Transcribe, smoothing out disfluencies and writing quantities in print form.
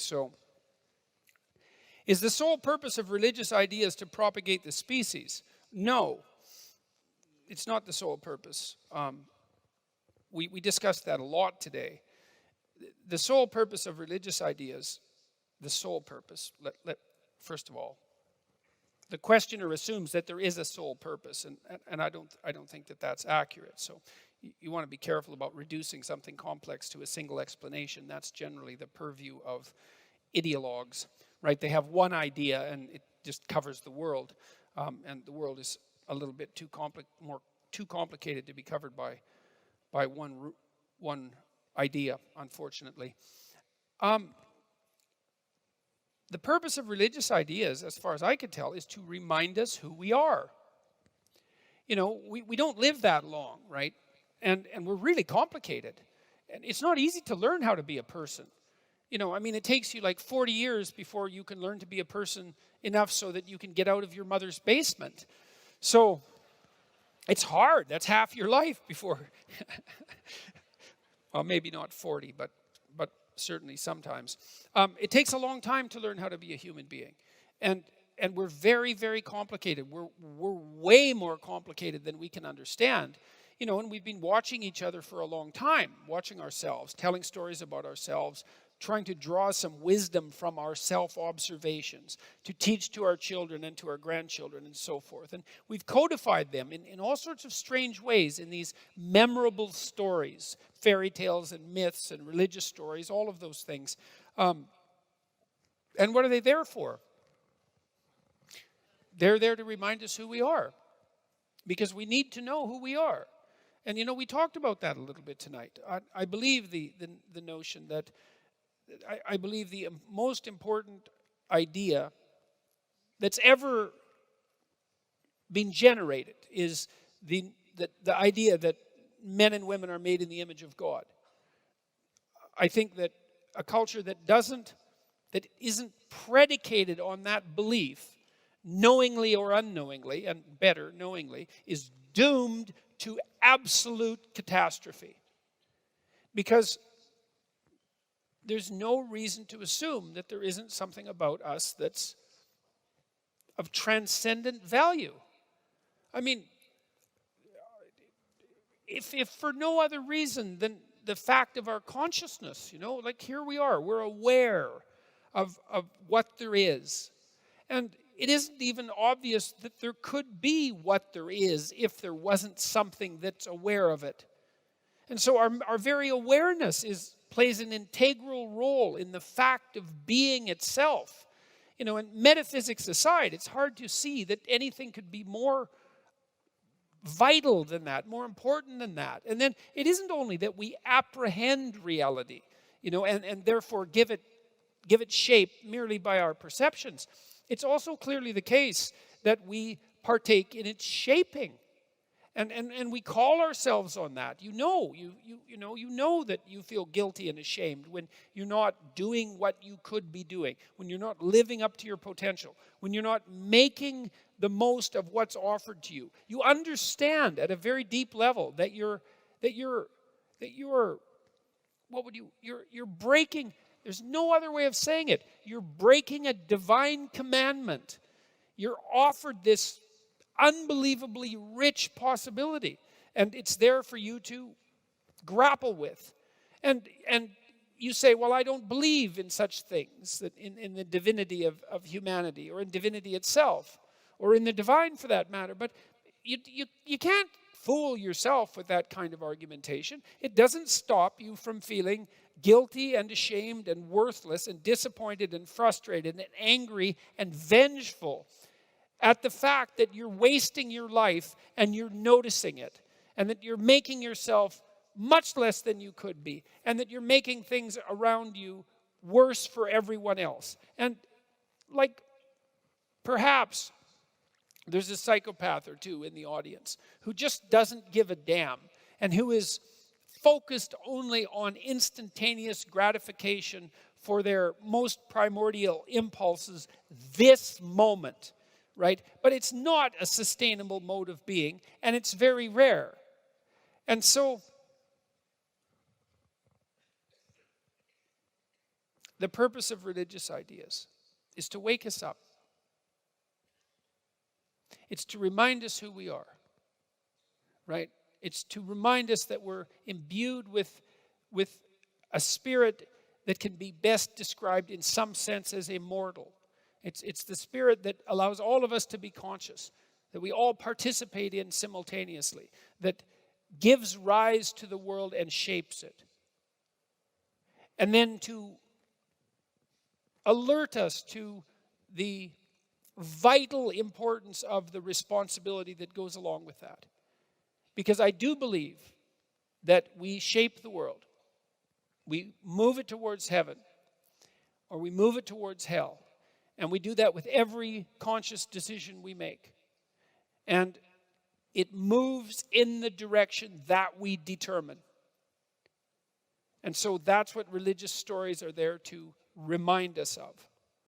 So, is the sole purpose of religious ideas to propagate the species? No, it's not the sole purpose. We discussed that a lot today. The sole purpose of religious ideas, the sole purpose, first of all, the questioner assumes that there is a sole purpose, and I don't think that that's accurate. So you want to be careful about reducing something complex to a single explanation. That's generally the purview of ideologues, right? They have one idea and it just covers the world, and the world is a little bit too complicated to be covered by one idea, unfortunately. The purpose of religious ideas, as far as I can tell, is to remind us who we are. You know, we don't live that long, right? And we're really complicated. And it's not easy to learn how to be a person. You know, I mean, it takes you like 40 years before you can learn to be a person enough so that you can get out of your mother's basement. So it's hard. That's half your life before. Well, maybe not 40, but certainly sometimes. It takes a long time to learn how to be a human being. And we're very, very complicated. We're way more complicated than we can understand. You know, and we've been watching each other for a long time, watching ourselves, telling stories about ourselves, trying to draw some wisdom from our self-observations to teach to our children and to our grandchildren and so forth. And we've codified them in all sorts of strange ways in these memorable stories, fairy tales and myths and religious stories, all of those things. And what are they there for? They're there to remind us who we are, because we need to know who we are. And, you know, we talked about that a little bit tonight. I believe the notion that I believe the most important idea that's ever been generated is the idea that men and women are made in the image of God. I think that a culture that isn't predicated on that belief, knowingly or unknowingly, and better, knowingly, is doomed to absolute catastrophe. Because there's no reason to assume that there isn't something about us that's of transcendent value. I mean, if for no other reason than the fact of our consciousness, you know, like here we are, we're aware of what there is. And it isn't even obvious that there could be what there is if there wasn't something that's aware of it. And so our very awareness plays an integral role in the fact of being itself. You know, and metaphysics aside, it's hard to see that anything could be more vital than that, more important than that. And then it isn't only that we apprehend reality, you know, and therefore give it shape merely by our perceptions. It's also clearly the case that we partake in its shaping. And we call ourselves on that. You know that you feel guilty and ashamed when you're not doing what you could be doing, when you're not living up to your potential, when you're not making the most of what's offered to you. You understand at a very deep level that you're breaking. There's no other way of saying it. You're breaking a divine commandment. You're offered this unbelievably rich possibility, and it's there for you to grapple with. And you say, well, I don't believe in such things, that in the divinity of humanity, or in divinity itself, or in the divine for that matter. But you can't fool yourself with that kind of argumentation. It doesn't stop you from feeling guilty and ashamed and worthless and disappointed and frustrated and angry and vengeful at the fact that you're wasting your life and you're noticing it, and that you're making yourself much less than you could be, and that you're making things around you worse for everyone else. And like, perhaps there's a psychopath or two in the audience who just doesn't give a damn, and who is focused only on instantaneous gratification for their most primordial impulses this moment. Right? But it's not a sustainable mode of being, and it's very rare. And so the purpose of religious ideas is to wake us up. It's to remind us who we are, right? It's to remind us that we're imbued with a spirit that can be best described in some sense as immortal. It's the spirit that allows all of us to be conscious, that we all participate in simultaneously, that gives rise to the world and shapes it. And then to alert us to the vital importance of the responsibility that goes along with that. Because I do believe that we shape the world. We move it towards heaven, or we move it towards hell. And we do that with every conscious decision we make. And it moves in the direction that we determine. And so that's what religious stories are there to remind us of.